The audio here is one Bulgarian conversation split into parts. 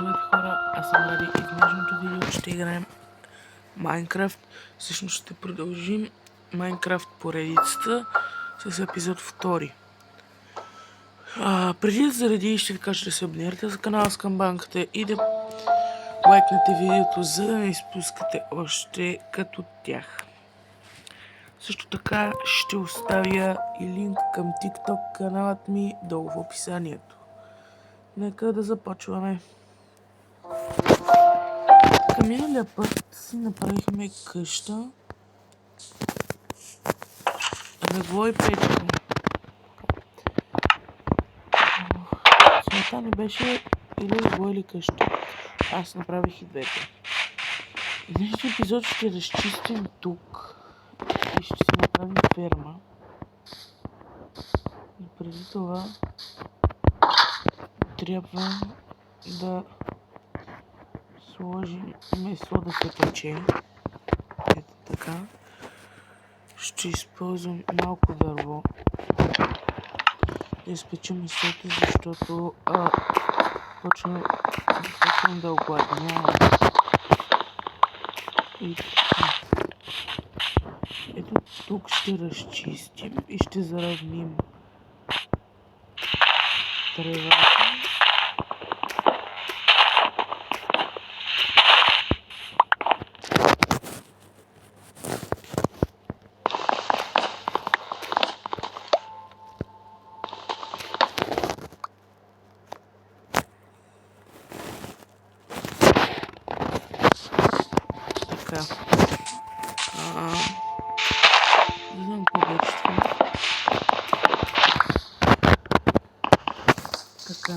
Здравейте хора, аз съм Ради и в днешното видео ще играем Майнкрафт. Всъщност ще продължим Майнкрафт поредицата с епизод 2. Преди да заради ще ви кажа да се абонирате за канала с камбанката и да лайкнете видеото, за да не изпускате още като тях. Също така ще оставя и линк към TikTok каналът ми долу в описанието. Нека да започваме. Към миналия път си направихме къща, легло и печка. Смета ни беше или легло или къща. Аз направих и двете. В днешния епизод ще разчистим тук и ще си направим ферма. И преди това трябва да сложим месо да се пече. Ето така. Ще използвам малко дърво да изпеча месото, защото почвам да огладнявам. И ето тук ще разчистим и ще заравним тревата. Така. Не знам какво беше това. Така.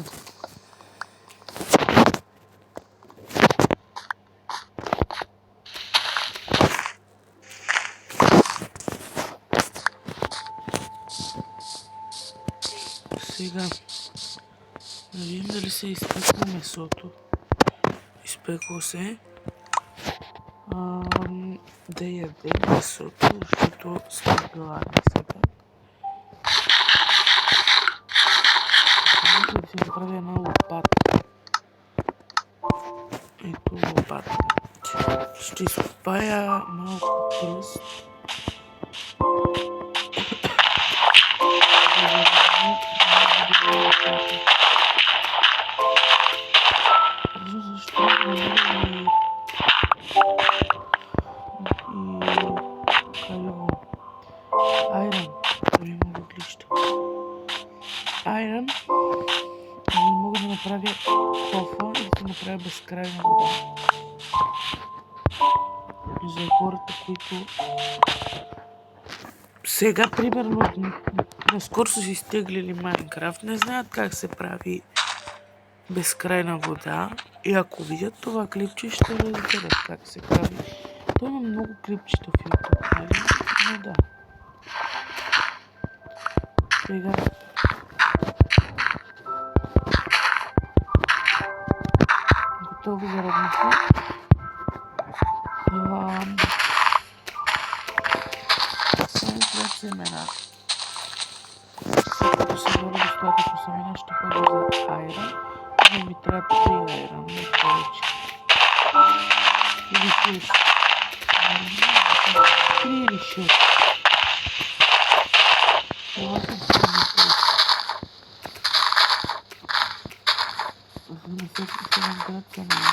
Сега. Да видим дали се е изпекло месото. Изпекло се. Да ядем месото, защото сме гладни сега. Трябва да си направя една лопата. Ето лопата. Ще изкопая малко пръст. Защо айрон. Това има въглища. Айрон. Не мога да направя кофа и да направя безкрайна вода. За хората, които сега, примерно, наскоро са си изтеглили Майнкрафт, не знаят как се прави безкрайна вода. И ако видят това клипче, ще разберат как се прави. Той има много клипчета в YouTube, нали? Но да. Сега готово за равника. Само трябва семена. След като се бъде достатъчно семена, ще ходя за айрон. Но ми трябва 3 айрон, не повече. Или 6. 3 или 6. Това са 3. За да се трябва семена.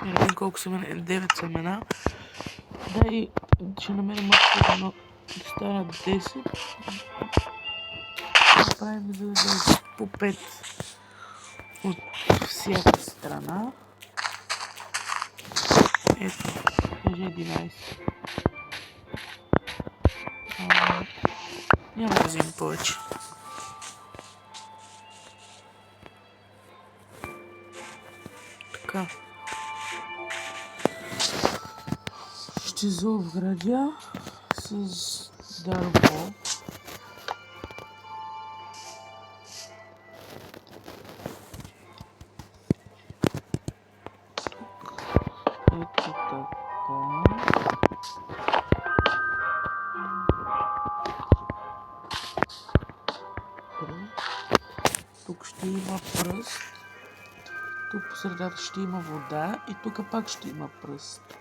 Не знам колко семена, 9 семена. Да, и ще намерим още едно да станат 10. Направим за по 5 от всяка страна. Ето, даже 11. Няма да вземем повече. Така. Ще заобградя с дърво. пръст. Тук ще има пръст. Тук по средата ще има вода и тук пак ще има пръст.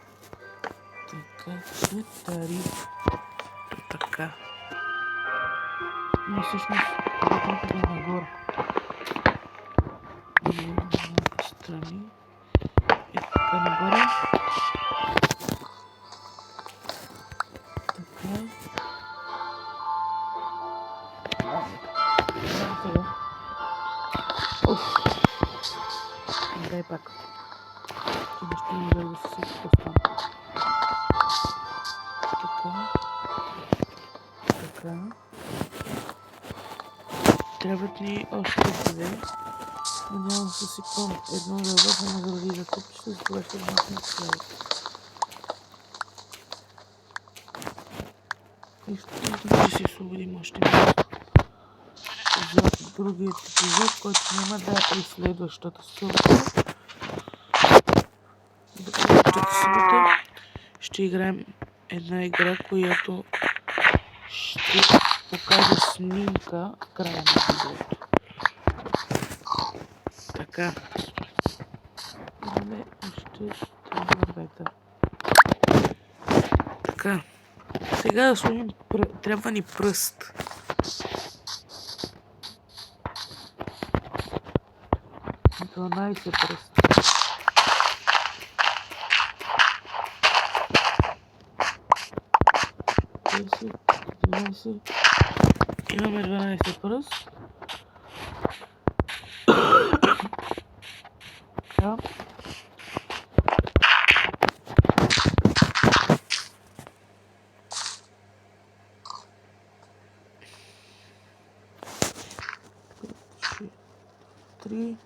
Така че тари. Така. Но всъщност трябва да е нагоре. На страни. И така нагоре. Така. Уф. Дай пак. Иначе не дай да се всичко стане. Така. Така. Трябват ни още две. Но няма да съсипам едно дърво, само заради да купчета, за това ще вмъкнем следващото. И ще си освободим още място за другият епизод, който няма да е следващата събота. Следващата събота ще играем една игра, която ще покажа снимка в края на видеото. Така. Имаме още вървета. Така. Сега да сложим, трябва ни пръст. – 12 пръст. Имаме 12 пръст. Така. Три.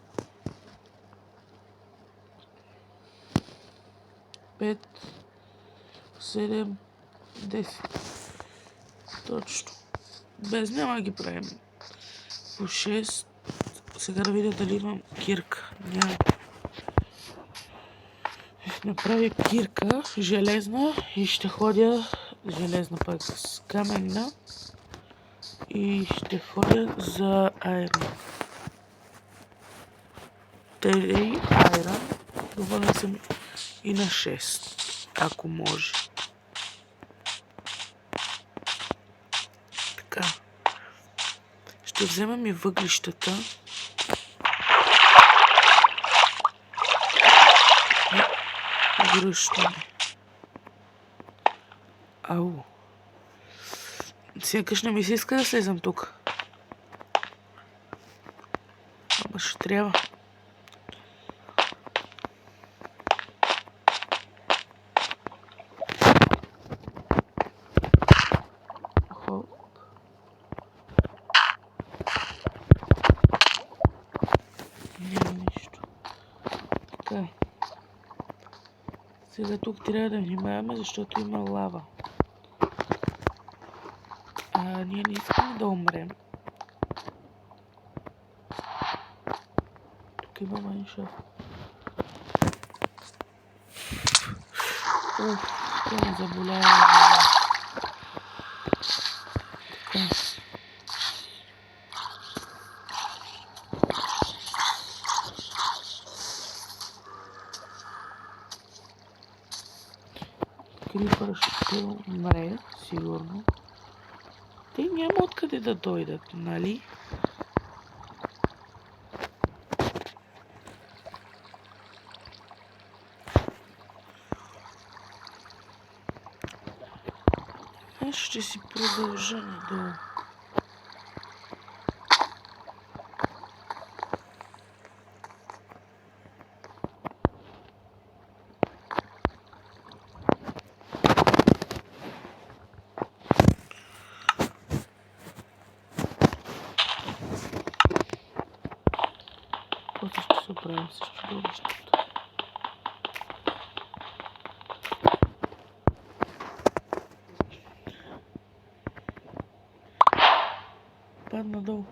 5, 7, 10. Точно. Без няма ги правим. По 6. Сега да видя дали имам кирка. Няма. Ще направя кирка железна и ще ходя железна пак с каменна и ще ходя за айрон. Тези айрон доволен съм и на 6, ако може. Така. Ще вземем и въглищата. Връщаме. Ау. Сякаш не ми се иска да слезам тук. Ама ще трябва. Хоп. Няма нищо. Така. Сега тук трябва да внимаваме, защото има лава. Ние не искаме да умрем. Тук има майншафт. Уф, това ме заболява. Така. Крипър ще умре, сигурно. Те няма откъде да дойдат, нали? Аз ще си продължа надолу. После ще се оправим с чудовището. Падна долу.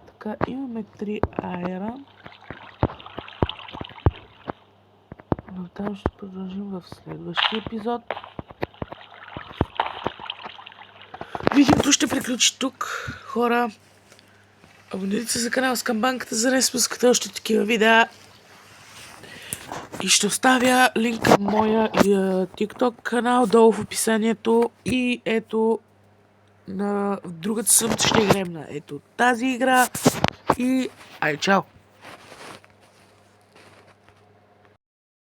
Така, имаме 3 айрон. Но там ще продължим в следващия епизод. Видеото ще приключи тук, хора. Абонирайте се за канал Скамбанката, за да не спускате още такива видеа. И ще оставя линк към моя TikTok канал долу в описанието. И ето, в другата събота ще играем на ето тази игра. И ай, чао!